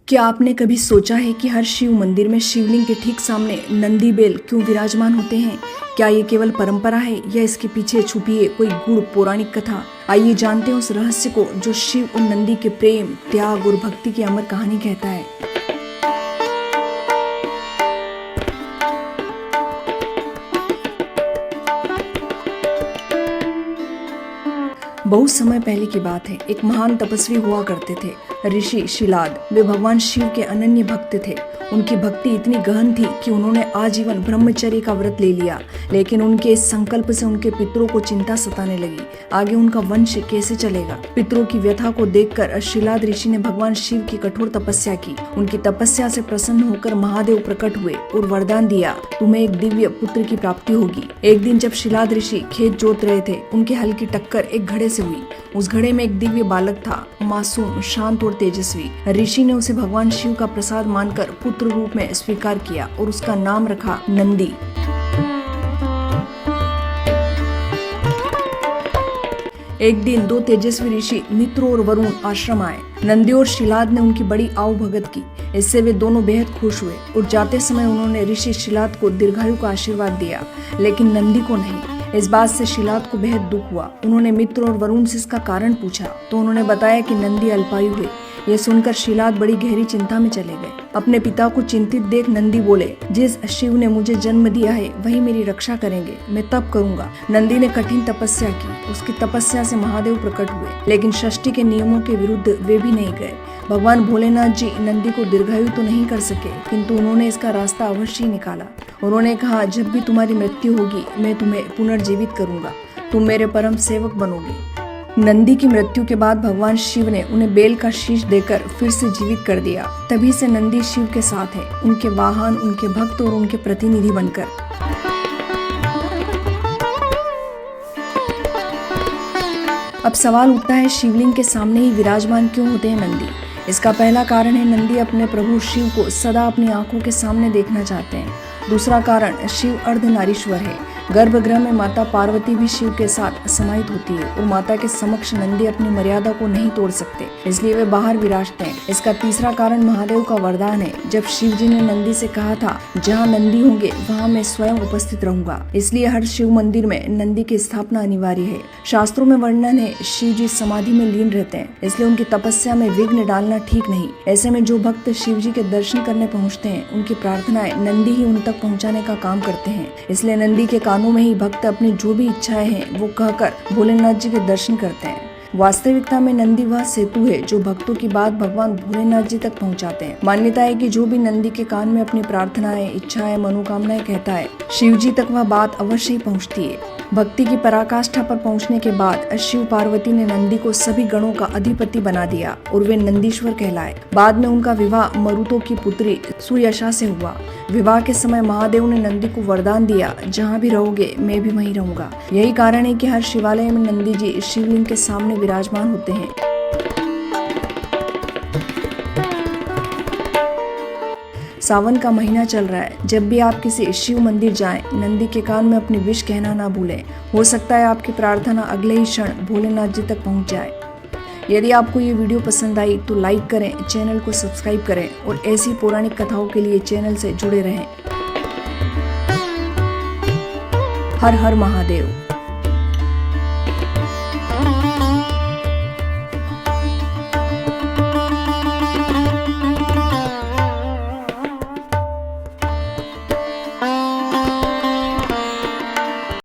क्या आपने कभी सोचा है कि हर शिव मंदिर में शिवलिंग के ठीक सामने नंदी बेल क्यों विराजमान होते हैं? क्या ये केवल परंपरा है या इसके पीछे छुपी है कोई गूढ़ पौराणिक कथा? आइए जानते हैं उस रहस्य को जो शिव और नंदी के प्रेम, त्याग और भक्ति की अमर कहानी कहता है। बहुत समय पहले की बात है। एक महान तपस्वी हुआ करते थे, ऋषि शिलाद। वे भगवान शिव के अनन्य भक्त थे। उनकी भक्ति इतनी गहन थी कि उन्होंने आजीवन ब्रह्मचर्य का व्रत ले लिया। लेकिन उनके इस संकल्प से उनके पितरों को चिंता सताने लगी। आगे उनका वंश कैसे चलेगा? पितरों की व्यथा को देखकर शिलाद ऋषि ने भगवान शिव की कठोर तपस्या की। उनकी तपस्या से प्रसन्न होकर महादेव प्रकट हुए और वरदान दिया, तुम्हें एक दिव्य पुत्र की प्राप्ति होगी। एक दिन जब शिलाद ऋषि खेत जोत रहे थे, उनके हल की टक्कर एक घड़े से हुई। उस घड़े में एक दिव्य बालक था, मासूम, शांत और तेजस्वी। ऋषि ने उसे भगवान शिव का प्रसाद मानकर पुत्र रूप में स्वीकार किया और उसका नाम रखा नंदी। एक दिन दो तेजस्वी ऋषि मित्र और वरुण आश्रम आए। नंदी और शिलाद ने उनकी बड़ी आव भगत की। इससे वे दोनों बेहद खुश हुए और जाते समय उन्होंने ऋषि शिलाद को दीर्घायु का आशीर्वाद दिया, लेकिन नंदी को नहीं। इस बात से शिलाद को बेहद दुख हुआ। उन्होंने मित्र और वरुण से इसका कारण पूछा तो उन्होंने बताया कि नंदी अल्पायु है। यह सुनकर शिलाद बड़ी गहरी चिंता में चले गए। अपने पिता को चिंतित देख नंदी बोले, जिस शिव ने मुझे जन्म दिया है वही मेरी रक्षा करेंगे, मैं तप करूंगा। नंदी ने कठिन तपस्या की। उसकी तपस्या से महादेव प्रकट हुए, लेकिन सृष्टि के नियमों के विरुद्ध वे भी नहीं गए। भगवान भोलेनाथ जी नंदी को दीर्घायु तो नहीं कर सके, किंतु उन्होंने इसका रास्ता अवश्य निकाला। उन्होंने कहा, जब भी तुम्हारी मृत्यु होगी मैं तुम्हें पुनर्जीवित करूंगा, तुम मेरे परम सेवक बनोगे। नंदी की मृत्यु के बाद भगवान शिव ने उन्हें बेल का शीश देकर फिर से जीवित कर दिया। तभी से नंदी शिव के साथ है, उनके वाहन, उनके भक्त और उनके प्रतिनिधि बनकर। अब सवाल उठता है, शिवलिंग के सामने ही विराजमान क्यों होते हैं नंदी? इसका पहला कारण है, नंदी अपने प्रभु शिव को सदा अपनी आंखों के सामने देखना चाहते हैं। दूसरा कारण, शिव अर्धनारीश्वर है। गर्भगृह में माता पार्वती भी शिव के साथ समाहित होती है और माता के समक्ष नंदी अपनी मर्यादा को नहीं तोड़ सकते, इसलिए वे बाहर विराजते हैं। इसका तीसरा कारण महादेव का वरदान है। जब शिव जी ने नंदी से कहा था, जहाँ नंदी होंगे वहाँ मैं स्वयं उपस्थित रहूंगा, इसलिए हर शिव मंदिर में नंदी की स्थापना अनिवार्य है। शास्त्रों में वर्णन है, शिव जी समाधि में लीन रहते हैं, इसलिए उनकी तपस्या में विघ्न डालना ठीक नहीं। ऐसे में जो भक्त शिव जी के दर्शन करने पहुँचते हैं, उनकी प्रार्थनाएं नंदी ही उन तक पहुँचाने का काम करते हैं। इसलिए नंदी के कानों में ही भक्त अपनी जो भी इच्छाएं हैं वो कहकर भोलेनाथ जी के दर्शन करते हैं। वास्तविकता में नंदी वह सेतु है जो भक्तों की बात भगवान भोलेनाथ जी तक पहुंचाते हैं। मान्यता है कि जो भी नंदी के कान में अपनी प्रार्थनाएं, इच्छाएं, मनोकामनाएं कहता है, शिव जी तक वह बात अवश्य ही पहुंचती है। भक्ति की पराकाष्ठा पर पहुंचने के बाद शिव पार्वती ने नंदी को सभी गणों का अधिपति बना दिया और वे नंदीश्वर कहलाए। बाद में उनका विवाह मरुतों की पुत्री सुयशा से हुआ। विवाह के समय महादेव ने नंदी को वरदान दिया, जहाँ भी रहोगे मैं भी वहीं रहूंगा। यही कारण है कि हर शिवालय में नंदी जी शिवलिंग के सामने विराजमान होते हैं। सावन का महीना चल रहा है। जब भी आप किसी शिव मंदिर जाएं, नंदी के कान में अपनी विश कहना ना भूलें। हो सकता है आपकी प्रार्थना अगले ही क्षण भोलेनाथ जी तक पहुंच जाए। यदि आपको ये वीडियो पसंद आई तो लाइक करें, चैनल को सब्सक्राइब करें और ऐसी पौराणिक कथाओं के लिए चैनल से जुड़े रहें। हर हर महादेव।